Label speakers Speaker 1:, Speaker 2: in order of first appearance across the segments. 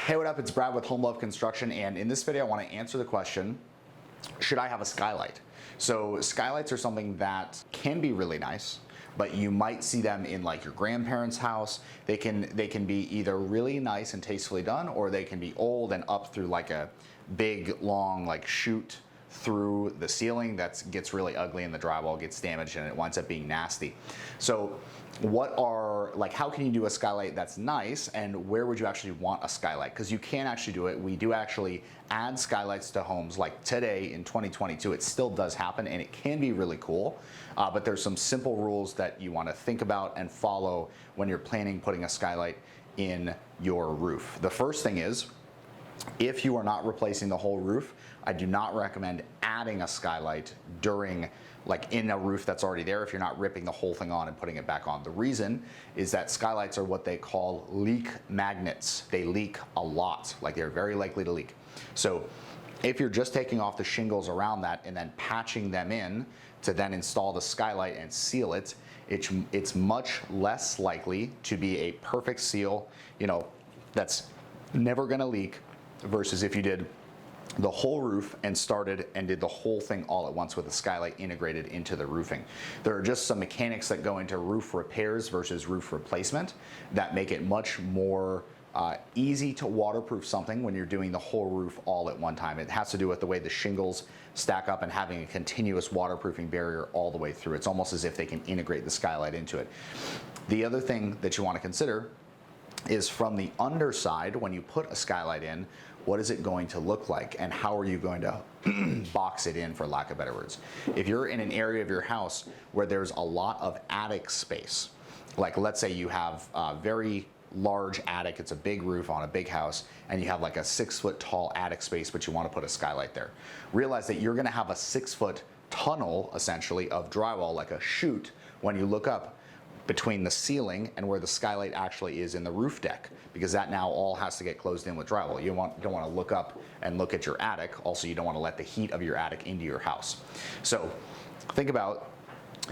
Speaker 1: Hey, what up? It's Brad with Home Love Construction, and in this video I want to answer the question, should I have a skylight? So skylights are something that can be really nice, but you might see them in like your grandparents' house. They can be either really nice and tastefully done, or they can be old and up through like a big long like chute through the ceiling that gets really ugly and the drywall gets damaged and it winds up being nasty. So how can you do a skylight that's nice, and where would you actually want a skylight? Because you can actually do it. We do actually add skylights to homes like today in 2022. It still does happen and it can be really cool, but there's some simple rules that you want to think about and follow when you're planning putting a skylight in your roof. The first thing is, if you are not replacing the whole roof, I do not recommend adding a skylight during in a roof that's already there if you're not ripping the whole thing on and putting it back on. The reason is that skylights are what they call leak magnets. They leak a lot, they're very likely to leak. So if you're just taking off the shingles around that and then patching them in to then install the skylight and seal it, it's much less likely to be a perfect seal, that's never gonna leak, versus if you did the whole roof and started and did the whole thing all at once with a skylight integrated into the roofing. There are just some mechanics that go into roof repairs versus roof replacement that make it much more easy to waterproof something when you're doing the whole roof all at one time. It has to do with the way the shingles stack up and having a continuous waterproofing barrier all the way through. It's almost as if they can integrate the skylight into it. The other thing that you want to consider is from the underside, when you put a skylight in, what is it going to look like and how are you going to box it in, for lack of better words? If you're in an area of your house where there's a lot of attic space, like let's say you have a very large attic, it's a big roof on a big house, and you have like a 6 foot tall attic space, but you want to put a skylight there. Realize that you're going to have a 6 foot tunnel essentially of drywall, like a chute, when you look up between the ceiling and where the skylight actually is in the roof deck, because that now all has to get closed in with drywall. You don't want to look up and look at your attic. Also, you don't want to let the heat of your attic into your house. So think about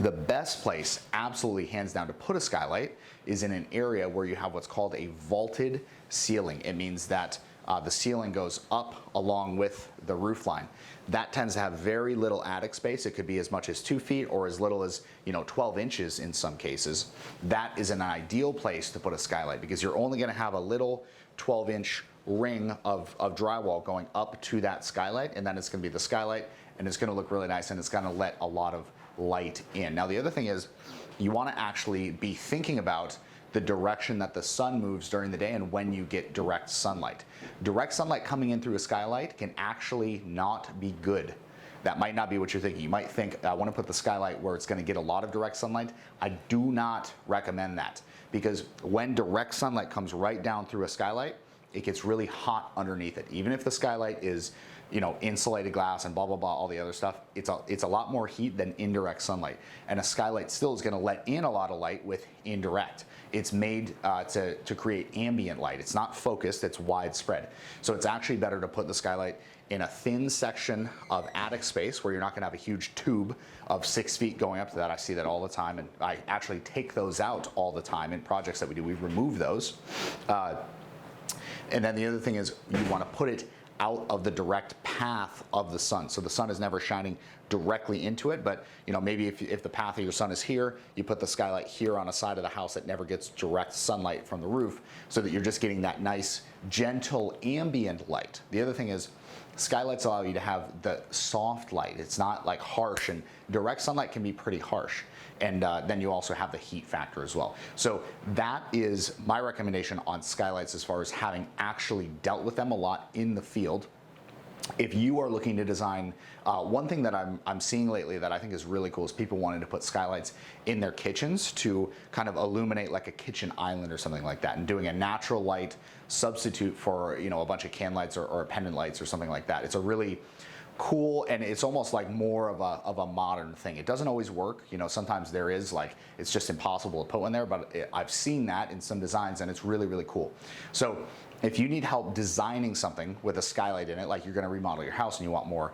Speaker 1: the best place, absolutely hands down, to put a skylight is in an area where you have what's called a vaulted ceiling. It means that the ceiling goes up along with the roof line. That tends to have very little attic space. It could be as much as 2 feet or as little as 12 inches in some cases. That is an ideal place to put a skylight because you're only going to have a little 12-inch ring of drywall going up to that skylight, and then it's going to be the skylight, and it's going to look really nice, and it's going to let a lot of light in. Now the other thing is, you want to actually be thinking about the direction that the sun moves during the day and when you get direct sunlight. Direct sunlight coming in through a skylight can actually not be good. That might not be what you're thinking. You might think, I want to put the skylight where it's going to get a lot of direct sunlight. I do not recommend that, because when direct sunlight comes right down through a skylight, it gets really hot underneath it. Even if the skylight is insulated glass and blah, blah, blah, all the other stuff, it's a lot more heat than indirect sunlight. And a skylight still is gonna let in a lot of light with indirect. It's made to create ambient light. It's not focused, it's widespread. So it's actually better to put the skylight in a thin section of attic space where you're not gonna have a huge tube of 6 feet going up to that. I see that all the time, and I actually take those out all the time in projects that we do. We remove those. And then the other thing is, you want to put it out of the direct path of the sun. So the sun is never shining directly into it, but maybe if the path of your sun is here, you put the skylight here on a side of the house that never gets direct sunlight from the roof, so that you're just getting that nice, gentle, ambient light. The other thing is, skylights allow you to have the soft light. It's not like harsh, and direct sunlight can be pretty harsh. And then you also have the heat factor as well. So that is my recommendation on skylights as far as having actually dealt with them a lot in the field. If you are looking to design, one thing that I'm seeing lately that I think is really cool is people wanting to put skylights in their kitchens to kind of illuminate like a kitchen island or something like that, and doing a natural light substitute for a bunch of can lights or pendant lights or something like that. It's a really cool, and it's almost like more of a modern thing. It doesn't always work. Sometimes there is it's just impossible to put one there, but I've seen that in some designs, and it's really, really cool. So if you need help designing something with a skylight in it, like you're going to remodel your house and you want more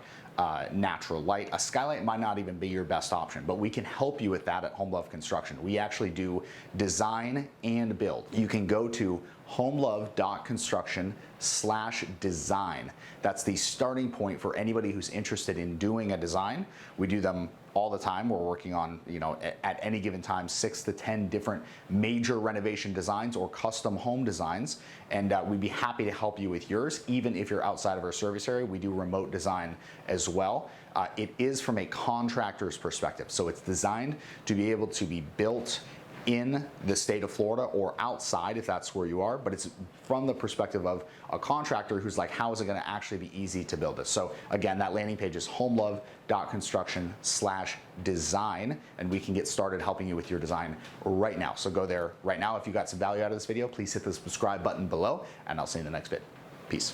Speaker 1: natural light, a skylight might not even be your best option, but we can help you with that at Home Love Construction. We actually do design and build. You can go to homelove.construction/design. That's the starting point for anybody who's interested in doing a design. We do them all the time. We're working on, at any given time, 6 to 10 different major renovation designs or custom home designs. And we'd be happy to help you with yours, even if you're outside of our service area. We do remote design as well. It is from a contractor's perspective. So it's designed to be able to be built in the state of Florida or outside if that's where you are, but it's from the perspective of a contractor who's like, how is it gonna actually be easy to build this? So again, that landing page is homelove.construction/design, and we can get started helping you with your design right now. So go there right now. If you got some value out of this video, please hit the subscribe button below, and I'll see you in the next vid. Peace.